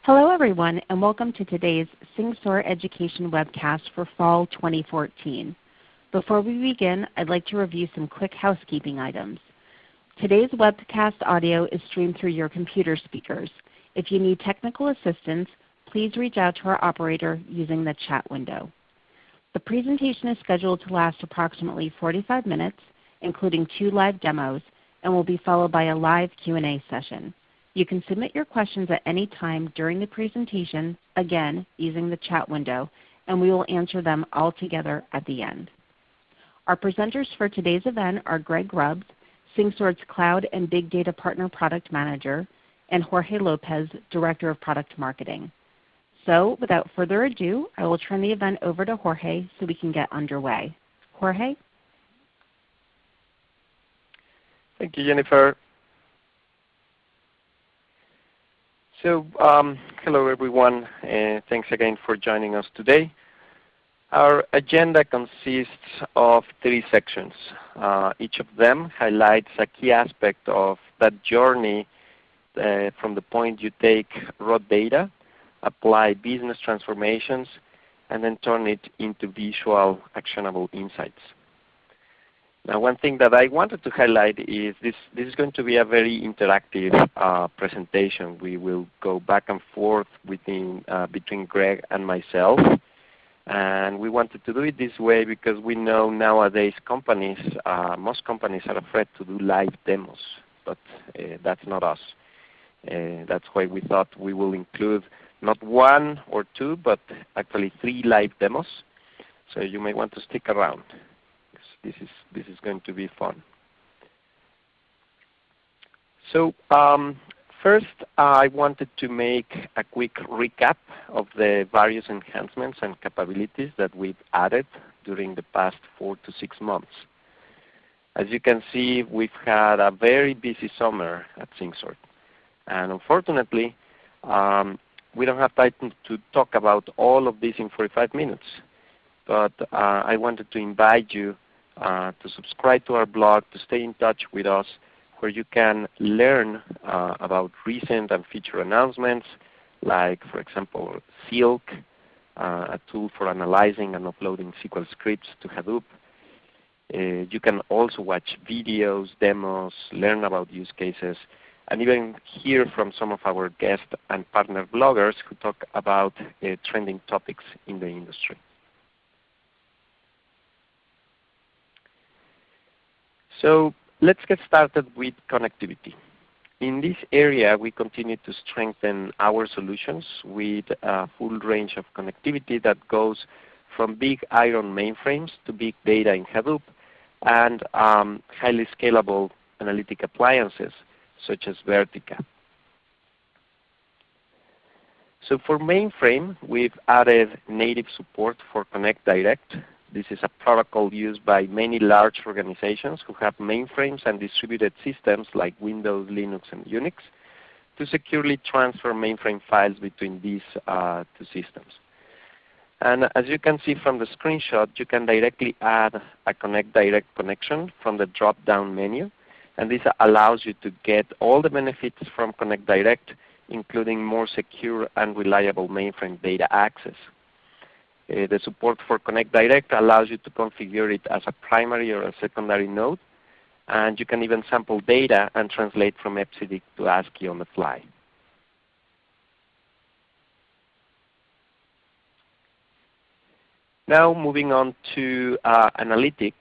Hello everyone, and welcome to today's SingSoar Education webcast for Fall 2014. Before we begin, I'd like to review some quick housekeeping items. Today's webcast audio is streamed through your computer speakers. If you need technical assistance, please reach out to our operator using the chat window. The presentation is scheduled to last approximately 45 minutes, including 2 live demos, and will be followed by a live Q&A session. You can submit your questions at any time during the presentation, again using the chat window, and we will answer them all together at the end. Our presenters for today's event are Greg Grubbs, SingSoar's Cloud and Big Data Partner Product Manager, and Jorge Lopez, Director of Product Marketing. So without further ado, I will turn the event over to Jorge so we can get underway. Jorge? Thank you, Jennifer. So hello everyone, and thanks again for joining us today. Our agenda consists of 3 sections. Each of them highlights a key aspect of that journey from the point you take raw data, apply business transformations, and then turn it into visual, actionable insights. Now, one thing that I wanted to highlight is this is going to be a very interactive presentation. We will go back and forth between Greg and myself. And we wanted to do it this way because we know nowadays most companies are afraid to do live demos, but that's not us. That's why we thought we will include not 1 or 2, but actually 3 live demos. So you may want to stick around. This is going to be fun. So first, I wanted to make a quick recap of the various enhancements and capabilities that we've added during the past 4 to 6 months. As you can see, we've had a very busy summer at SingSoar. And unfortunately, we don't have time to talk about all of this in 45 minutes. But I wanted to invite you to subscribe to our blog, to stay in touch with us, where you can learn about recent and future announcements, like, for example, Silk, a tool for analyzing and uploading SQL scripts to Hadoop. You can also watch videos, demos, learn about use cases, and even hear from some of our guest and partner bloggers who talk about trending topics in the industry. So let's get started with connectivity. In this area, we continue to strengthen our solutions with a full range of connectivity that goes from big iron mainframes to big data in Hadoop and highly scalable analytic appliances such as Vertica. So for mainframe, we've added native support for Connect Direct. This is a protocol used by many large organizations who have mainframes and distributed systems like Windows, Linux, and Unix to securely transfer mainframe files between these 2 systems. And as you can see from the screenshot, you can directly add a Connect Direct connection from the drop-down menu. And this allows you to get all the benefits from Connect Direct, including more secure and reliable mainframe data access. The support for Connect Direct allows you to configure it as a primary or a secondary node, and you can even sample data and translate from EBCDIC to ASCII on the fly. Now moving on to analytics.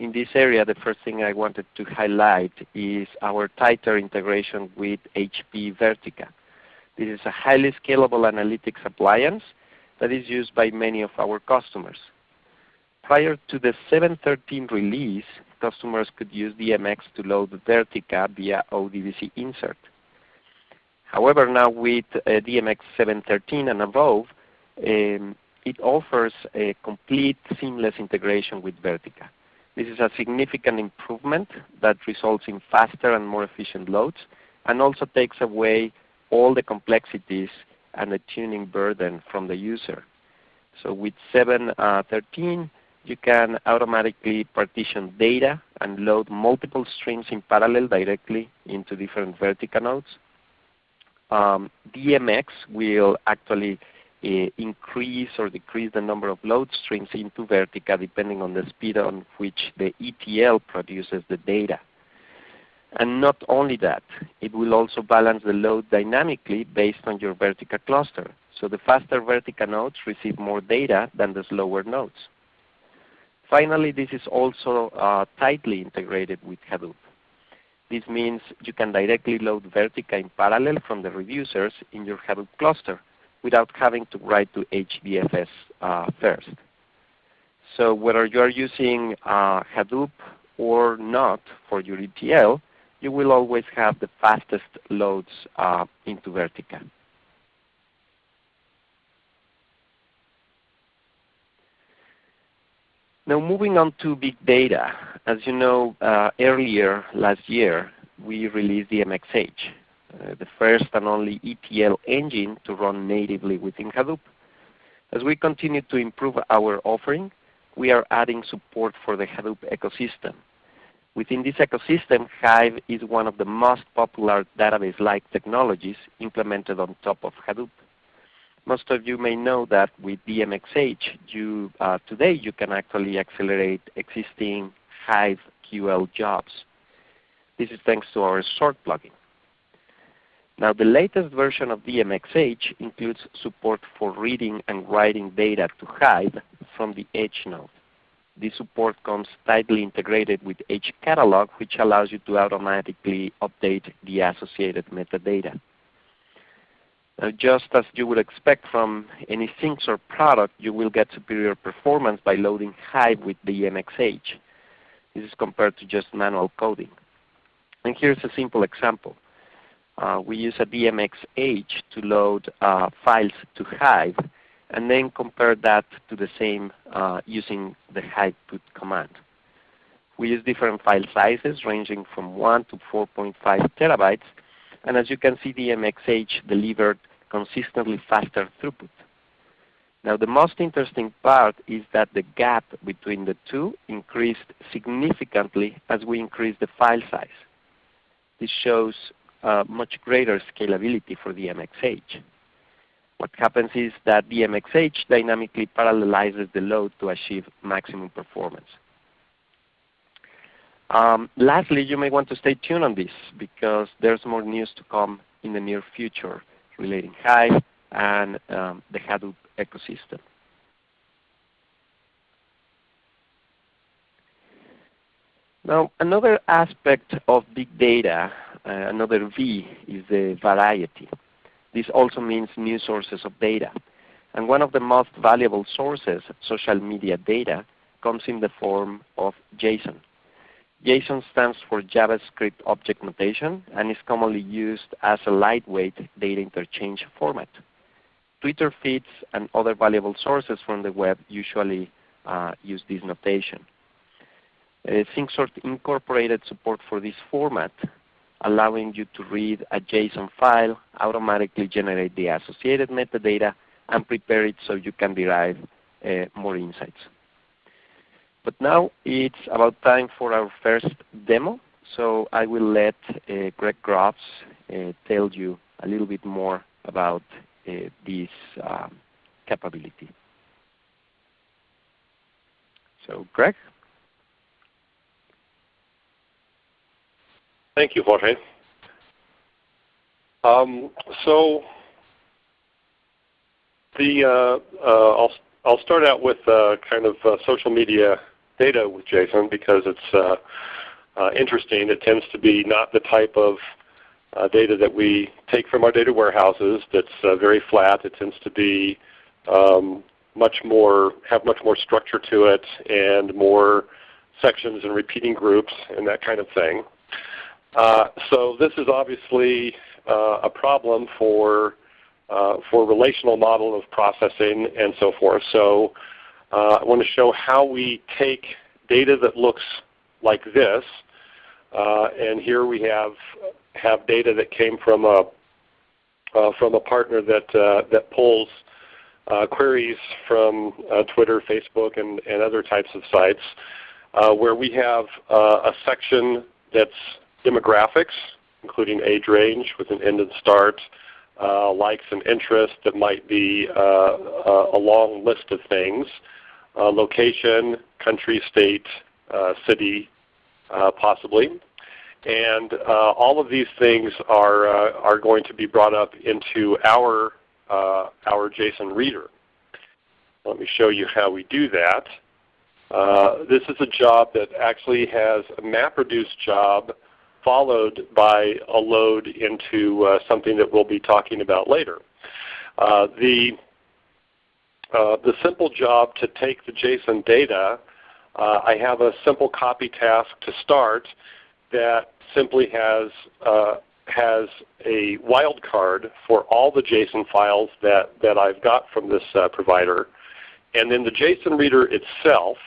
In this area, the first thing I wanted to highlight is our tighter integration with HP Vertica. This is a highly scalable analytics appliance that is used by many of our customers. Prior to the 7.13 release, customers could use DMX to load Vertica via ODBC insert. However, now with DMX 7.13 and above, it offers a complete seamless integration with Vertica. This is a significant improvement that results in faster and more efficient loads, and also takes away all the complexities and the tuning burden from the user. So with 7.13, you can automatically partition data and load multiple streams in parallel directly into different Vertica nodes. DMX will actually increase or decrease the number of load streams into Vertica depending on the speed on which the ETL produces the data. And not only that, it will also balance the load dynamically based on your Vertica cluster. So the faster Vertica nodes receive more data than the slower nodes. Finally, this is also tightly integrated with Hadoop. This means you can directly load Vertica in parallel from the reducers in your Hadoop cluster without having to write to HDFS first. So whether you are using Hadoop or not for your ETL, you will always have the fastest loads into Vertica. Now moving on to big data. As you know, earlier last year, we released DMX-h, the first and only ETL engine to run natively within Hadoop. As we continue to improve our offering, we are adding support for the Hadoop ecosystem. Within this ecosystem, Hive is one of the most popular database-like technologies implemented on top of Hadoop. Most of you may know that with DMX-h, today you can actually accelerate existing Hive QL jobs. This is thanks to our sort plugin. Now the latest version of DMX-h includes support for reading and writing data to Hive from the H node. This support comes tightly integrated with HCatalog, which allows you to automatically update the associated metadata. Just as you would expect from any SyncSort product, you will get superior performance by loading Hive with DMX-h. This is compared to just manual coding. And here's a simple example. We use a DMX-h to load files to Hive, and then compare that to the same using the Hive put command. We use different file sizes ranging from 1 to 4.5 terabytes, and as you can see, DMX-h delivered consistently faster throughput. Now the most interesting part is that the gap between the two increased significantly as we increased the file size. This shows much greater scalability for DMX-h. What happens is that DMX-h dynamically parallelizes the load to achieve maximum performance. Lastly, you may want to stay tuned on this because there's more news to come in the near future relating Hive and the Hadoop ecosystem. Now another aspect of big data, another V, is the variety. This also means new sources of data. And one of the most valuable sources, social media data, comes in the form of JSON. JSON stands for JavaScript Object Notation and is commonly used as a lightweight data interchange format. Twitter feeds and other valuable sources from the web usually use this notation. SyncSort incorporated support for this format, allowing you to read a JSON file, automatically generate the associated metadata, and prepare it so you can derive more insights. But now it's about time for our first demo. So I will let Greg Groves tell you a little bit more about this capability. So Greg? Thank you, Jorge. I'll start out with kind of social media data with JSON because it's interesting. It tends to be not the type of data that we take from our data warehouses that's very flat. It tends to be have much more structure to it and more sections and repeating groups and that kind of thing. So this is obviously a problem for relational model of processing and so forth. So I want to show how we take data that looks like this, and here we have data that came from a partner that pulls queries from Twitter, Facebook, and other types of sites, where we have a section that's demographics, including age range with an end and start, likes and interests that might be a long list of things, location, country, state, city, possibly. And all of these things are going to be brought up into our JSON reader. Let me show you how we do that. This is a job that actually has a MapReduce job followed by a load into something that we'll be talking about later. The simple job to take the JSON data, I have a simple copy task to start that simply has a wildcard for all the JSON files that I've got from this provider. And then the JSON reader itself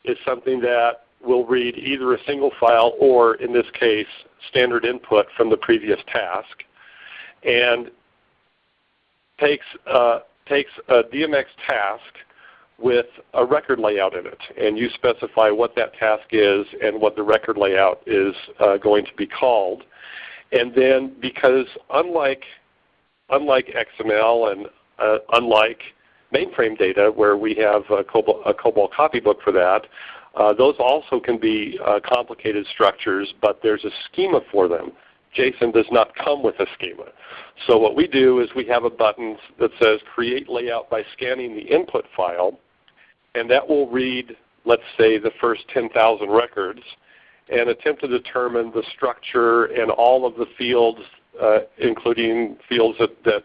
is something that will read either a single file or, in this case, standard input from the previous task, and takes a DMX task with a record layout in it. And you specify what that task is and what the record layout is going to be called. And then, because unlike XML and unlike mainframe data, where we have a COBOL copybook for that, those also can be complicated structures, but there's a schema for them. JSON does not come with a schema. So what we do is we have a button that says Create Layout by scanning the input file, and that will read, let's say, the first 10,000 records and attempt to determine the structure and all of the fields, including fields that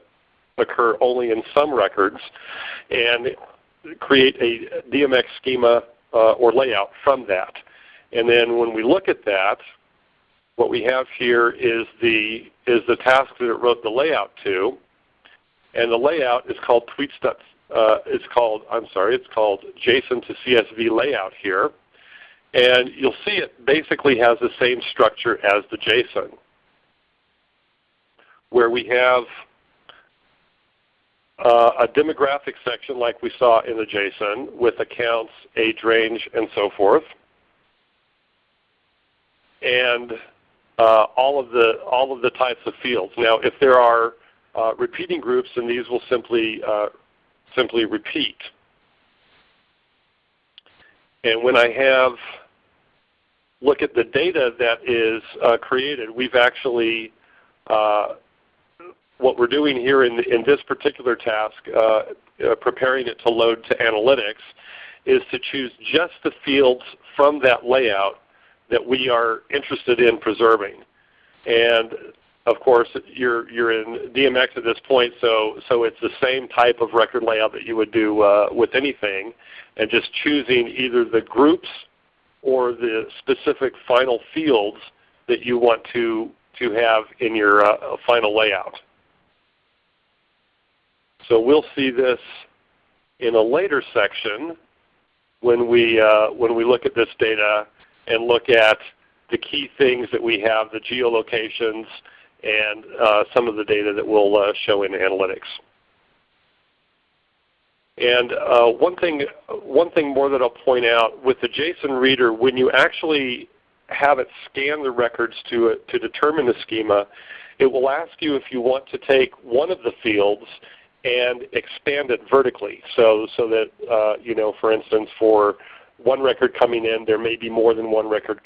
occur only in some records, and create a DMX schema or layout from that. And then when we look at that, what we have here is the task that it wrote the layout to, and the layout is called it's called JSON to CSV layout here, and you'll see it basically has the same structure as the JSON, where we have a demographic section like we saw in the JSON with accounts, age range, and so forth, and all of the types of fields. Now, if there are repeating groups, then these will simply repeat. And when I look at the data that is created, we've actually what we're doing here in this particular task, preparing it to load to analytics, is to choose just the fields from that layout that we are interested in preserving. And of course, you're in DMX at this point, so it's the same type of record layout that you would do with anything, and just choosing either the groups or the specific final fields that you want to have in your final layout. So we'll see this in a later section when we look at this data and look at the key things that we have, the geolocations, and some of the data that we'll show in analytics. And one thing more that I'll point out, with the JSON reader, when you actually have it scan the records to determine the schema, it will ask you if you want to take one of the fields and expand it vertically, so that for instance, for one record coming in, there may be more than one record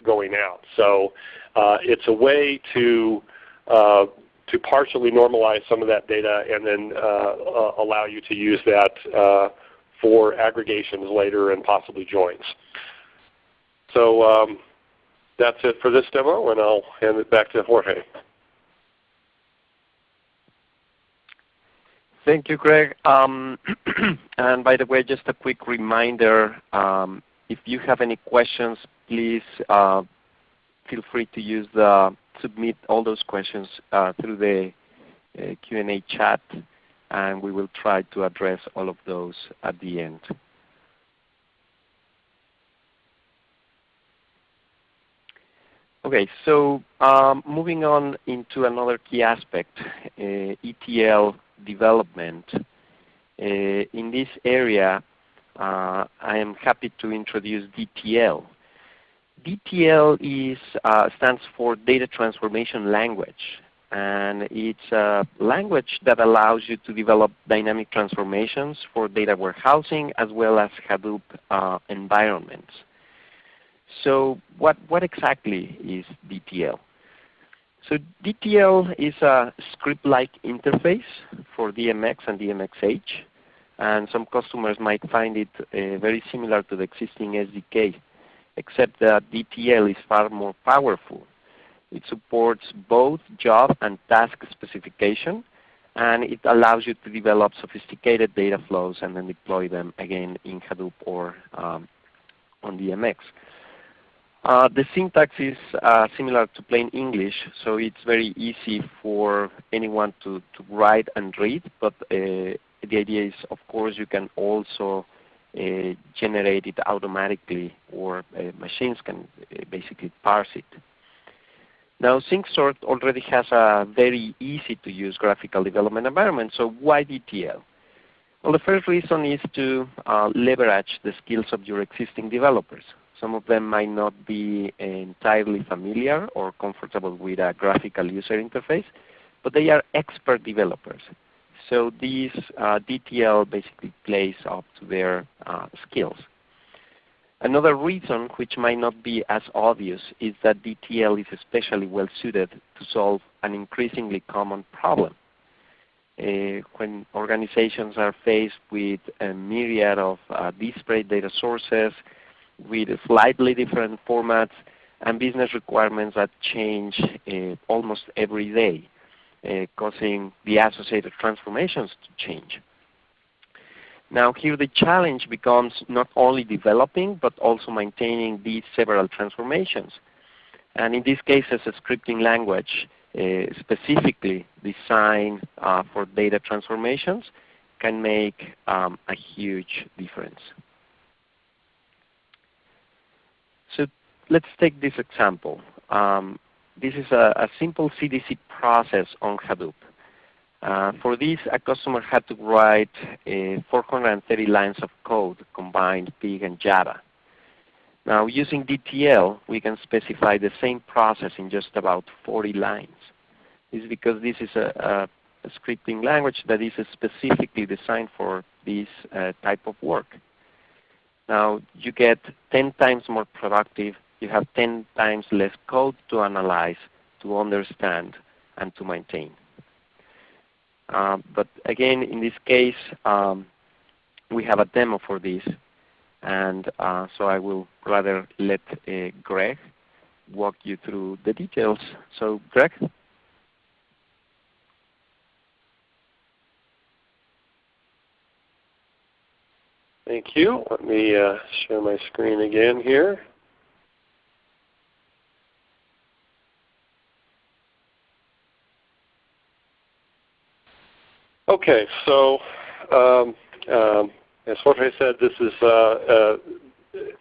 going out. So it's a way to partially normalize some of that data and then allow you to use that for aggregations later and possibly joins. So that's it for this demo, and I'll hand it back to Jorge. Thank you, Greg. And by the way, just a quick reminder, if you have any questions, please feel free to submit all those questions through the Q&A chat, and we will try to address all of those at the end. Okay, so moving on into another key aspect, ETL development. In this area, I am happy to introduce DTL. DTL stands for Data Transformation Language, and it's a language that allows you to develop dynamic transformations for data warehousing as well as Hadoop environments. So what exactly is DTL? So DTL is a script-like interface for DMX and DMX-h, and some customers might find it very similar to the existing SDK, except that DTL is far more powerful. It supports both job and task specification, and it allows you to develop sophisticated data flows and then deploy them again in Hadoop or on DMX. The syntax is similar to plain English, so it's very easy for anyone to write and read, but the idea is, of course, you can also generate it automatically, or machines can basically parse it. Now, SyncSort already has a very easy-to-use graphical development environment, so why DTL? Well, the first reason is to leverage the skills of your existing developers. Some of them might not be entirely familiar or comfortable with a graphical user interface, but they are expert developers. So this DTL basically plays up to their skills. Another reason, which might not be as obvious, is that DTL is especially well suited to solve an increasingly common problem. When organizations are faced with a myriad of disparate data sources with slightly different formats and business requirements that change almost every day, causing the associated transformations to change. Now here the challenge becomes not only developing but also maintaining these several transformations. And in this case, as a scripting language specifically designed for data transformations can make a huge difference. So let's take this example. This is a simple CDC process on Hadoop. For this, a customer had to write 430 lines of code, combined Pig and Java. Now, using DTL, we can specify the same process in just about 40 lines. This is because this is a scripting language that is specifically designed for this type of work. Now, you get 10 times more productive. You have 10 times less code to analyze, to understand, and to maintain. But again, in this case, we have a demo for this, and so I will rather let Greg walk you through the details. So Greg? Thank you. Let me share my screen again here. Okay, so as Jorge said, this is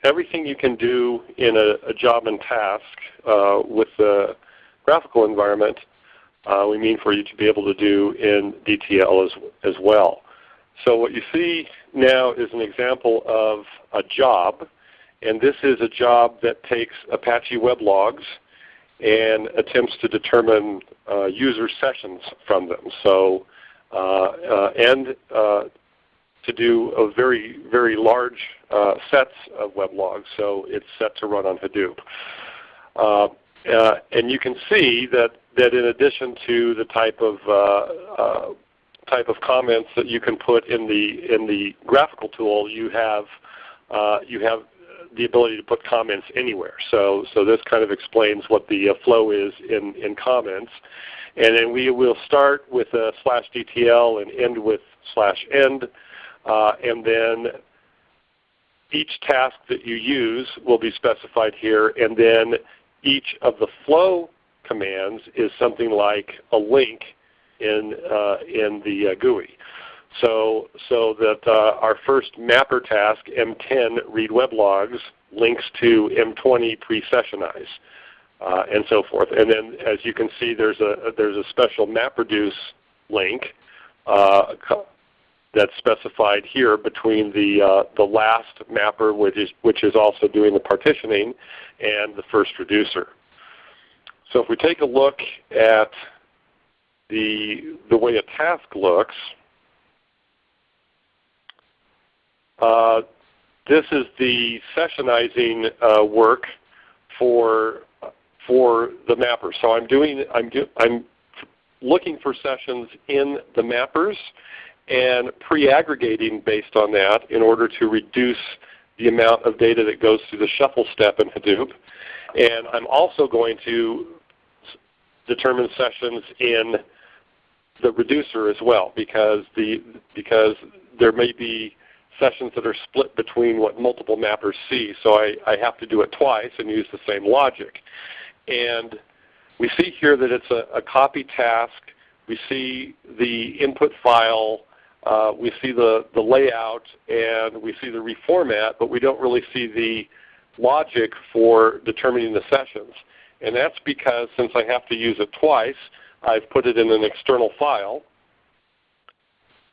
everything you can do in a job and task with the graphical environment. We mean for you to be able to do in DTL as well. So what you see now is an example of a job, and this is a job that takes Apache web logs and attempts to determine user sessions from them. So to do a very, very large sets of web logs. So it's set to run on Hadoop. And you can see that in addition to the type of comments that you can put in the graphical tool, you have the ability to put comments anywhere. So this kind of explains what the flow is in comments. And then we will start with /DTL and end with /end. And then each task that you use will be specified here. And then each of the flow commands is something like a link in the GUI. So that our first mapper task, M10, read web logs, links to M20, pre-sessionize. And so forth. And then, as you can see, there's a special MapReduce link that's specified here between the last mapper, which is also doing the partitioning, and the first reducer. So if we take a look at the way a task looks, this is the sessionizing work for the mapper. So I'm looking for sessions in the mappers and pre-aggregating based on that in order to reduce the amount of data that goes through the shuffle step in Hadoop. And I'm also going to determine sessions in the reducer as well, because there may be sessions that are split between what multiple mappers see. So I have to do it twice and use the same logic. And we see here that it's a copy task. We see the input file. We see the layout, and we see the reformat, but we don't really see the logic for determining the sessions. And that's because since I have to use it twice, I've put it in an external file,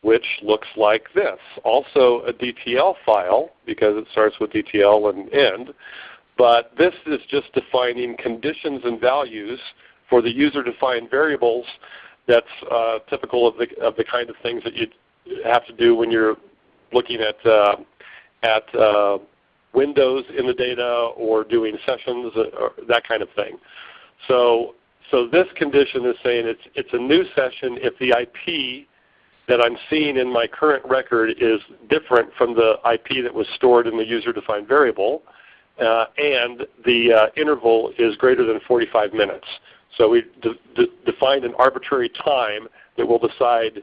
which looks like this. Also a DTL file, because it starts with DTL and end. But this is just defining conditions and values for the user-defined variables. That's typical of the kind of things that you have to do when you're looking at windows in the data or doing sessions or that kind of thing. So this condition is saying it's a new session if the IP that I'm seeing in my current record is different from the IP that was stored in the user-defined variable, and the interval is greater than 45 minutes. So we defined an arbitrary time that will decide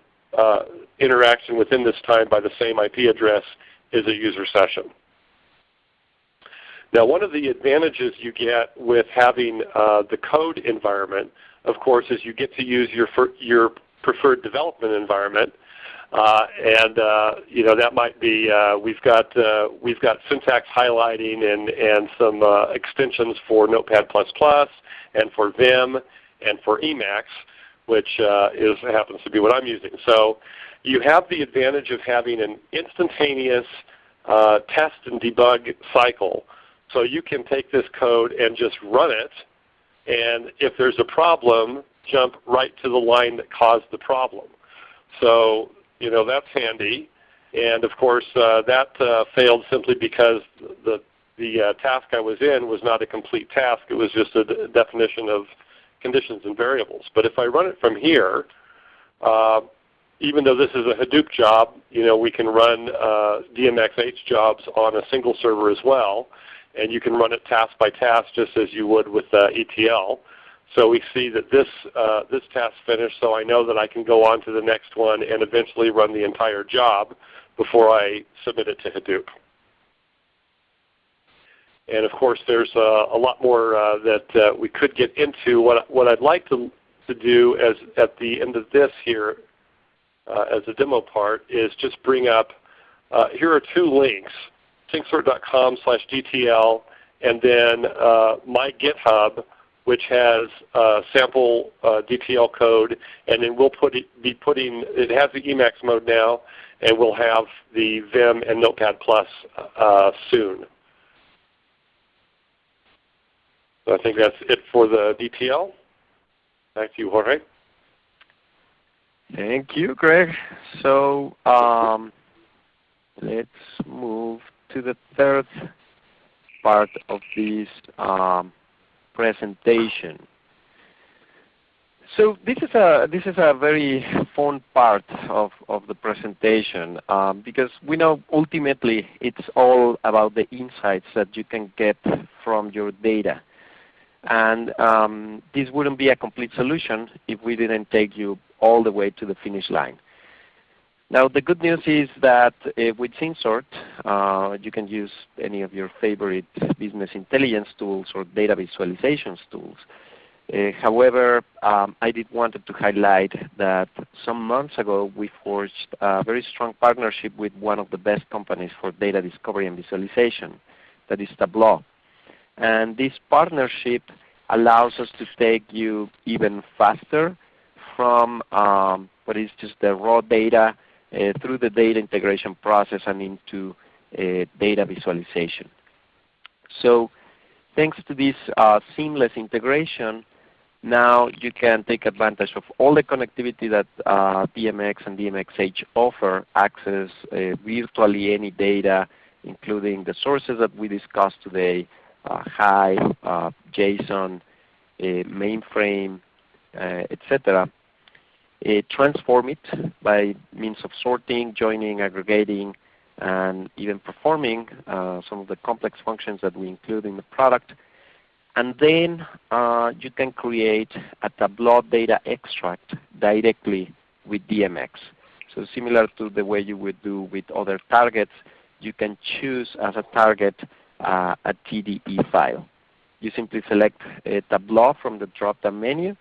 interaction within this time by the same IP address is a user session. Now, one of the advantages you get with having the code environment, of course, is you get to use your preferred development environment, and that might be we've got syntax highlighting and some extensions for Notepad++ and for Vim and for Emacs, which happens to be what I'm using. So you have the advantage of having an instantaneous test and debug cycle. So you can take this code and just run it, and if there's a problem, jump right to the line that caused the problem. So that's handy. And of course, that failed simply because the task I was in was not a complete task. It was just a definition of conditions and variables. But if I run it from here, even though this is a Hadoop job, we can run DMX-h jobs on a single server as well. And you can run it task by task just as you would with ETL. So we see that this task finished, so I know that I can go on to the next one and eventually run the entire job before I submit it to Hadoop. And of course, there's a lot more that we could get into. What I'd like to do at the end of this here as a demo part is just bring up, here are two links, syngsort.com/DTL, and then my GitHub, which has sample DTL code, and then we'll be putting, it has the Emacs mode now, and we'll have the Vim and Notepad+ soon. So I think that's it for the DTL. Back to you, Jorge. Thank you, Greg. So let's move to the third part of this presentation. So this is a very fun part of the presentation because we know ultimately it's all about the insights that you can get from your data. And this wouldn't be a complete solution if we didn't take you all the way to the finish line. Now the good news is that with SyncSort, you can use any of your favorite business intelligence tools or data visualizations tools. However, I did wanted to highlight that some months ago we forged a very strong partnership with one of the best companies for data discovery and visualization, that is Tableau. And this partnership allows us to take you even faster from what is just the raw data through the data integration process and into data visualization. So thanks to this seamless integration, now you can take advantage of all the connectivity that DMX and DMX-h offer, access virtually any data, including the sources that we discussed today, Hive, JSON, mainframe, etc. Transform it by means of sorting, joining, aggregating, and even performing some of the complex functions that we include in the product. And then you can create a Tableau data extract directly with DMX. So similar to the way you would do with other targets, you can choose as a target a TDE file. You simply select a Tableau from the drop-down menu,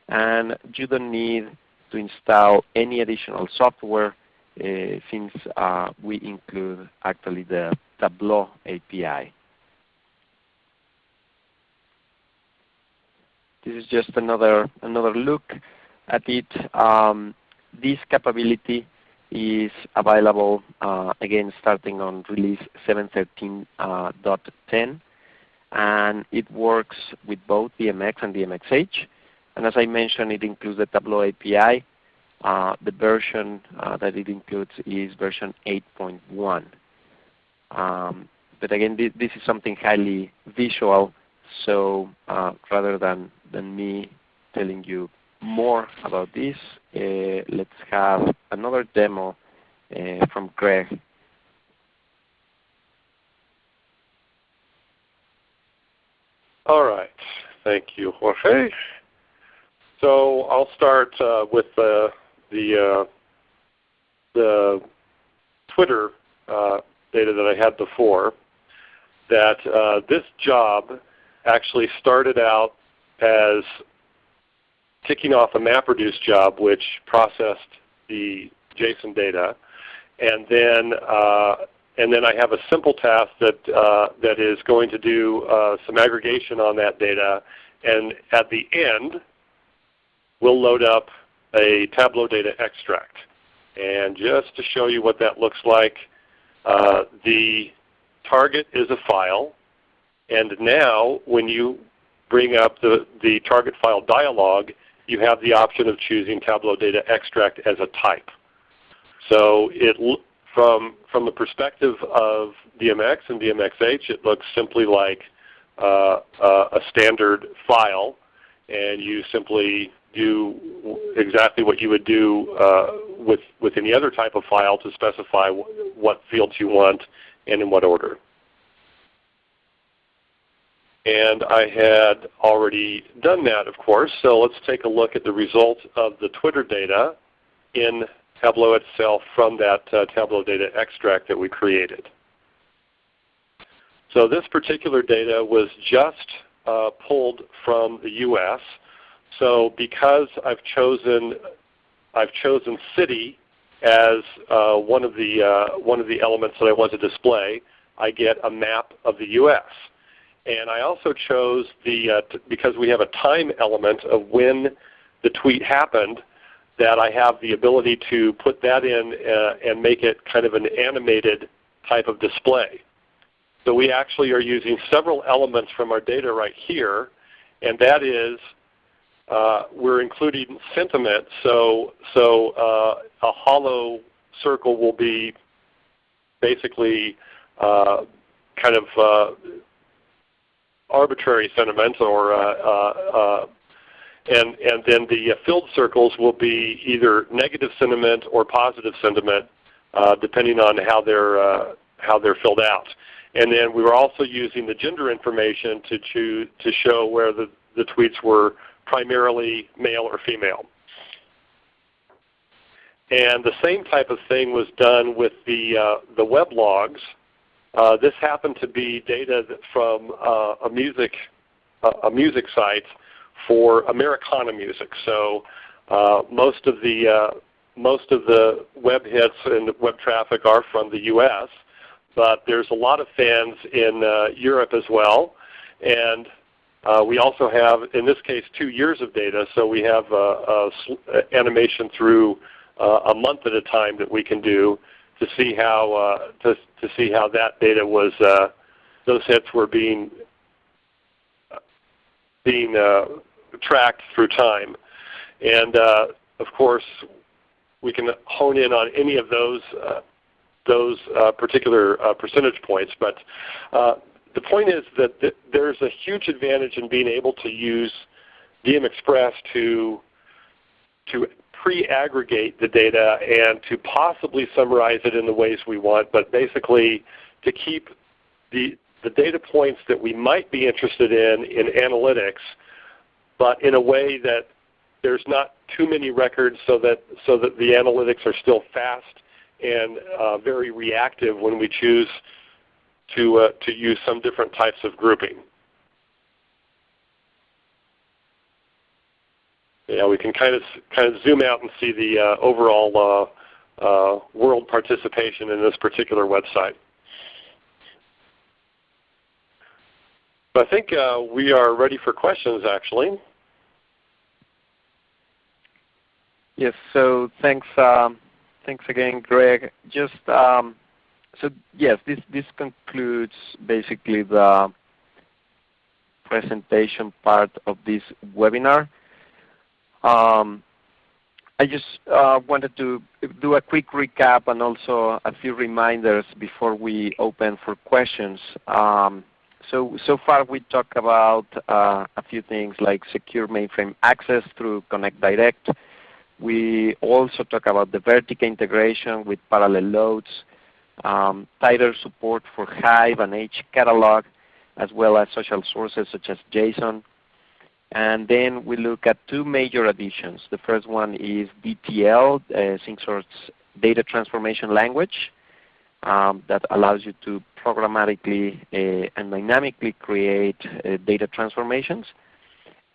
and you don't need to install any additional software since we include actually the Tableau API. This is just another look at it. This capability is available again starting on release 7.13.10, and it works with both DMX and DMX-h. And as I mentioned, it includes the Tableau API. The version that it includes is version 8.1. But again, this is something highly visual, so rather than me telling you more about this, let's have another demo from Greg. All right. Thank you, Jorge. So I'll start with the Twitter data that I had before. That this job actually started out as kicking off a MapReduce job, which processed the JSON data, and then I have a simple task that is going to do some aggregation on that data, and at the end, we'll load up a Tableau data extract. And just to show you what that looks like, the target is a file, and now when you bring up the target file dialog, you have the option of choosing Tableau data extract as a type. So from the perspective of DMX and DMX-h, it looks simply like a standard file, and you simply do exactly what you would do with any other type of file to specify what fields you want and in what order. And I had already done that, of course, so let's take a look at the result of the Twitter data in Tableau itself from that Tableau data extract that we created. So this particular data was just pulled from the US. So because I've chosen city as one of the elements that I want to display, I get a map of the US. And I also chose because we have a time element of when the tweet happened, that I have the ability to put that in and make it kind of an animated type of display. So we actually are using several elements from our data right here, and that is we're including sentiment. So a hollow circle will be basically kind of arbitrary sentiment, or and then the filled circles will be either negative sentiment or positive sentiment, depending on how they're filled out. And then we were also using the gender information to show where the tweets were primarily male or female. And the same type of thing was done with the web logs. This happened to be data from a music site for Americana music. So most of the web hits and web traffic are from the U.S., but there's a lot of fans in Europe as well. And we also have, in this case, 2 years of data. So we have animation through a month at a time that we can do to see how that data was, those hits were being tracked through time. And of course, we can hone in on any of those particular percentage points. But the point is that there's a huge advantage in being able to use DM Express to pre-aggregate the data and to possibly summarize it in the ways we want, but basically to keep the data points that we might be interested in analytics, but in a way that there's not too many records so that the analytics are still fast and very reactive when we choose to use some different types of grouping. Yeah, we can kind of zoom out and see the overall world participation in this particular website. I think we are ready for questions, actually. Yes. So thanks again, Greg. Just so yes, this concludes basically the presentation part of this webinar. I just wanted to do a quick recap and also a few reminders before we open for questions. So far we talked about a few things like secure mainframe access through Connect Direct. We also talk about the Vertica integration with parallel loads, tighter support for Hive and H catalog, as well as social sources such as JSON. And then we look at two major additions. The first one is DTL, SyncSource data transformation language, that allows you to programmatically and dynamically create data transformations.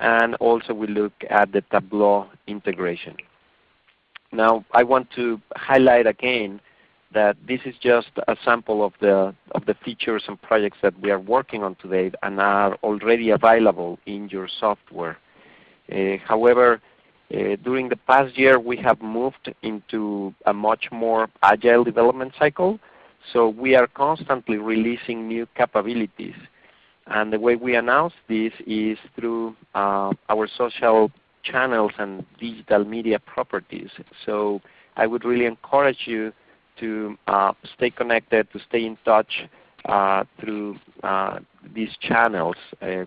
And also we look at the Tableau integration. Now I want to highlight again that this is just a sample of the features and projects that we are working on today and are already available in your software. However, during the past year we have moved into a much more agile development cycle. So we are constantly releasing new capabilities. And the way we announce this is through our social channels and digital media properties. So I would really encourage you to stay connected, to stay in touch through these channels.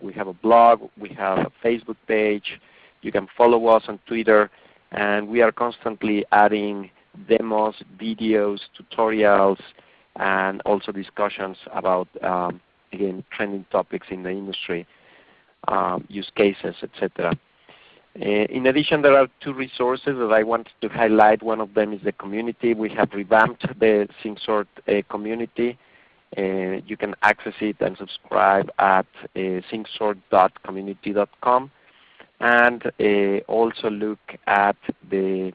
We have a blog, we have a Facebook page, you can follow us on Twitter, and we are constantly adding demos, videos, tutorials, and also discussions about, again, trending topics in the industry, use cases, etc. In addition, there are two resources that I wanted to highlight. One of them is the community. We have revamped the SyncSource community. You can access it and subscribe at syncsource.community.com. And also look at the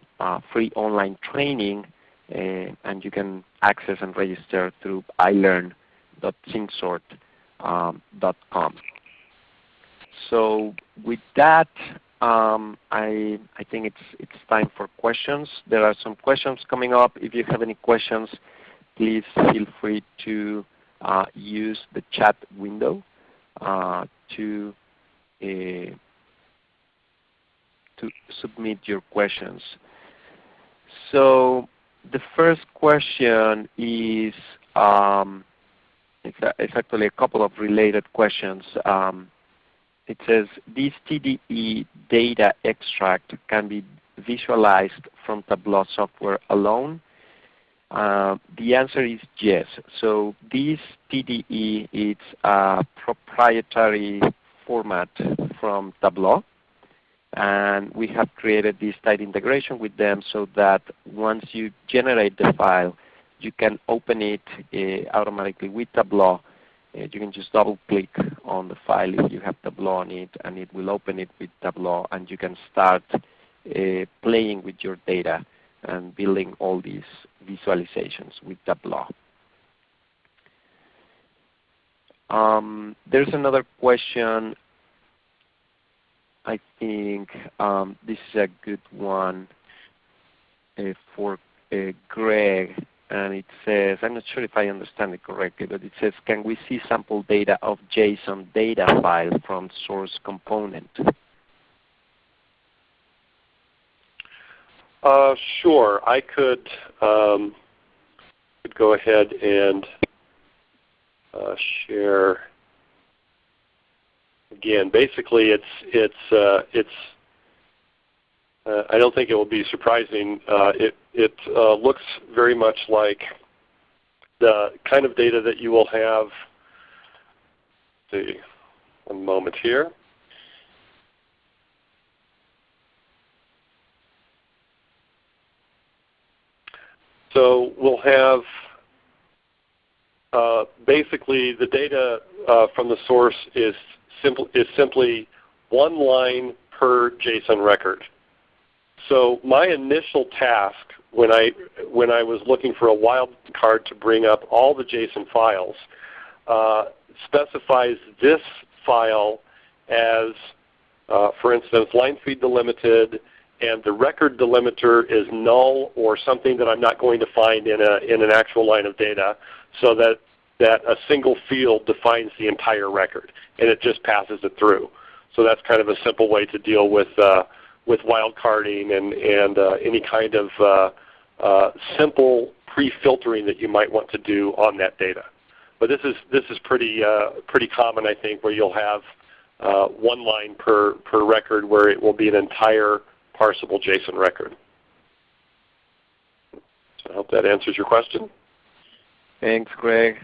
free online training, and you can access and register through ilearn.syncsource.com. So with that, I think it's time for questions. There are some questions coming up. If you have any questions, please feel free to use the chat window to submit your questions. So the first question is, it's actually a couple of related questions. It says, this TDE data extract can be visualized from Tableau software alone? The answer is yes. So this TDE is a proprietary format from Tableau. And we have created this tight integration with them so that once you generate the file, you can open it automatically with Tableau. You can just double click on the file if you have Tableau on it, and it will open it with Tableau, and you can start playing with your data and building all these visualizations with Tableau. There's another question. I think this is a good one for Greg. And it says, I'm not sure if I understand it correctly, but it says, can we see sample data of JSON data file from source component? Sure. I could go ahead and share. Again, basically, it's. I don't think it will be surprising. It looks very much like the kind of data that you will have. Let's see, one moment here. So we'll have basically the data from the source is simply one line per JSON record. So my initial task when I was looking for a wildcard to bring up all the JSON files specifies this file as, for instance, line speed delimited, and the record delimiter is null or something that I'm not going to find in an actual line of data, so that a single field defines the entire record, and it just passes it through. So that's kind of a simple way to deal with wildcarding and any kind of simple pre-filtering that you might want to do on that data. But this is pretty common, I think, where you'll have one line per record, where it will be an entire parsable JSON record. So I hope that answers your question. Thanks, Greg.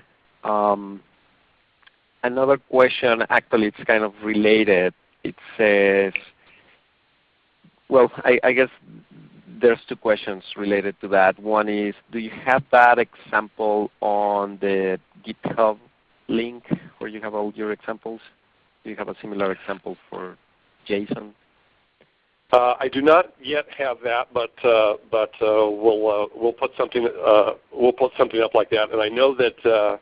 Another question, actually it's kind of related. It says, well, I guess there's two questions related to that. One is, do you have that example on the GitHub link where you have all your examples? Do you have a similar example for JSON? I do not yet have that, but we'll put something up like that. And I know that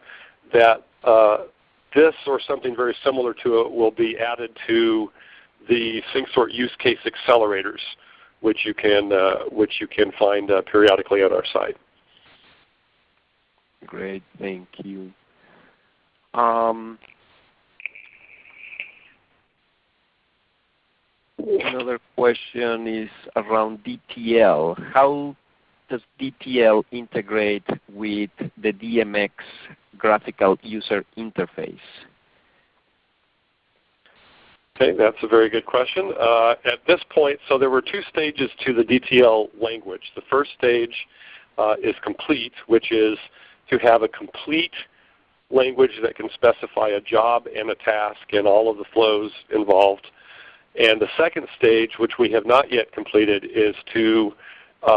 this or something very similar to it will be added to the SyncSort use case accelerators, which you can find periodically on our site. Great, thank you. Another question is around DTL. How does DTL integrate with the DMX graphical user interface? Okay, that's a very good question. At this point, so there were two stages to the DTL language. The first stage is complete, which is to have a complete language that can specify a job and a task and all of the flows involved. And the second stage, which we have not yet completed, is to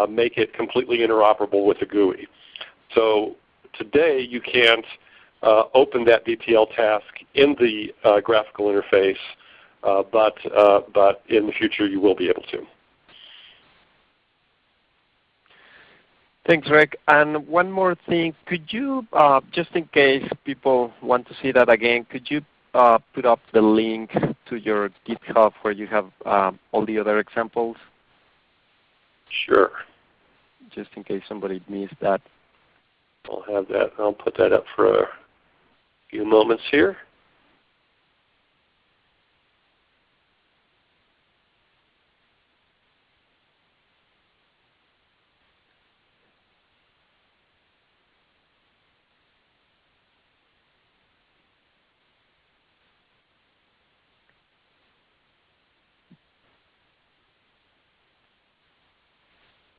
make it completely interoperable with the GUI. So today you can't open that DTL task in the graphical interface, but in the future you will be able to. Thanks, Rick. And one more thing, could you, just in case people want to see that again, could you put up the link to your GitHub where you have all the other examples? Sure. Just in case somebody missed that. I'll have that. I'll put that up for a few moments here.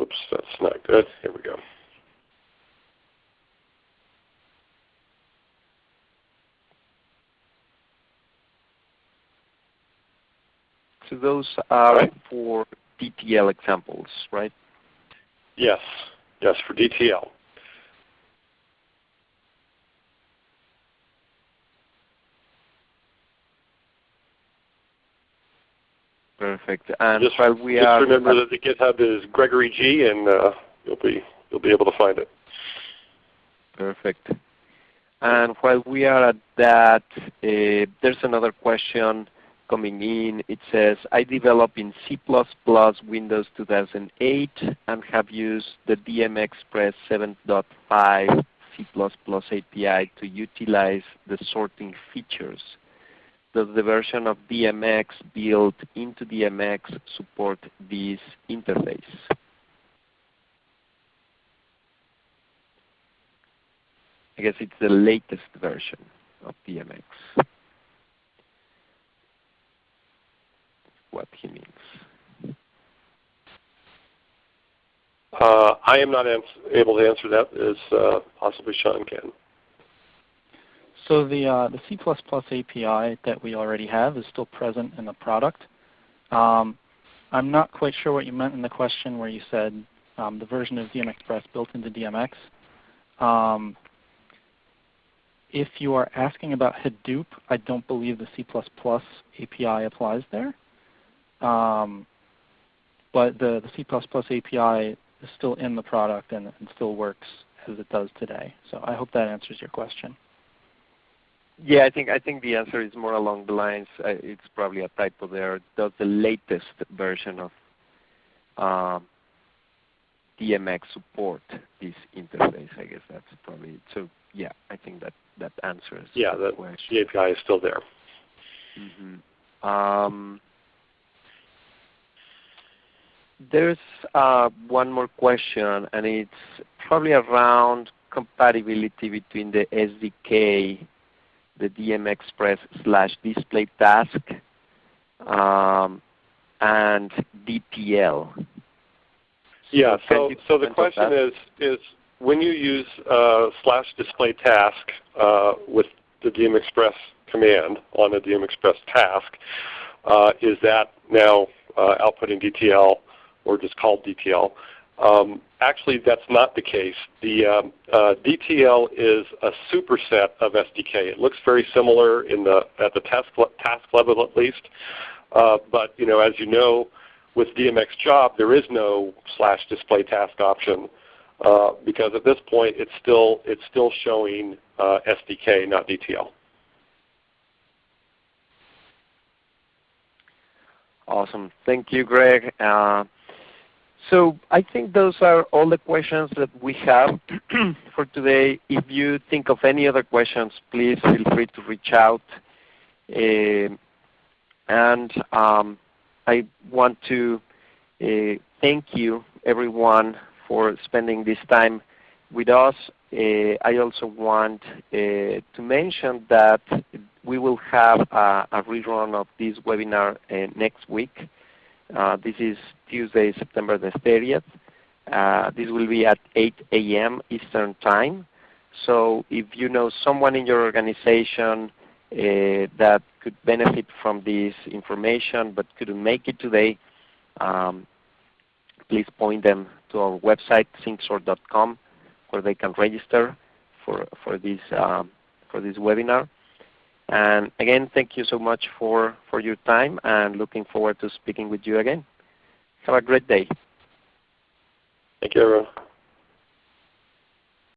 Oops, that's not good. Here we go. So those are for DTL examples, right? Yes. Yes, for DTL. Perfect. And just while we just remember that the GitHub is Gregory G, and you'll be able to find it. Perfect. And while we are at that, there's another question coming in. It says, I develop in C++ Windows 2008 and have used the DMX Express 7.5 C++ API to utilize the sorting features. Does the version of DMX built into DMX support this interface? guess it's the latest version of DMX. What he means. I am not able to answer that, as possibly Sean can. So the C++ API that we already have is still present in the product. I'm not quite sure what you meant in the question where you said the version of DMX Express built into DMX. If you are asking about Hadoop, I don't believe the C++ API applies there. But the C++ API is still in the product and still works as it does today. So I hope that answers your question. Yeah, I think the answer is more along the lines, it's probably a typo there. Does the latest version of DMX support this interface? I guess that's probably it. So yeah, I think that answers the question. The API is still there. Mm-hmm. There's one more question, and it's probably around compatibility between the SDK, the DMX Express /display task, and DTL. Yeah. So the question is when you use /display task with the DMX Express command on the DMX Express task, is that now outputting DTL or just called DTL? Actually, that's not the case. The DTL is a superset of SDK. It looks very similar at the task level at least. But as you know, with DMX job, there is no /display task option because at this point it's still showing SDK, not DTL. Awesome. Thank you, Greg. So I think those are all the questions that we have for today. If you think of any other questions, please feel free to reach out. And I want to thank you, everyone, for spending this time with us. I also want to mention that we will have a rerun of this webinar next week. This is Tuesday, September the 30th. This will be at 8 a.m. Eastern Time. So if you know someone in your organization that could benefit from this information but couldn't make it today, please point them to our website, syncsort.com, where they can register for this webinar. And again, thank you so much for your time, and looking forward to speaking with you again. Have a great day. Thank you, everyone.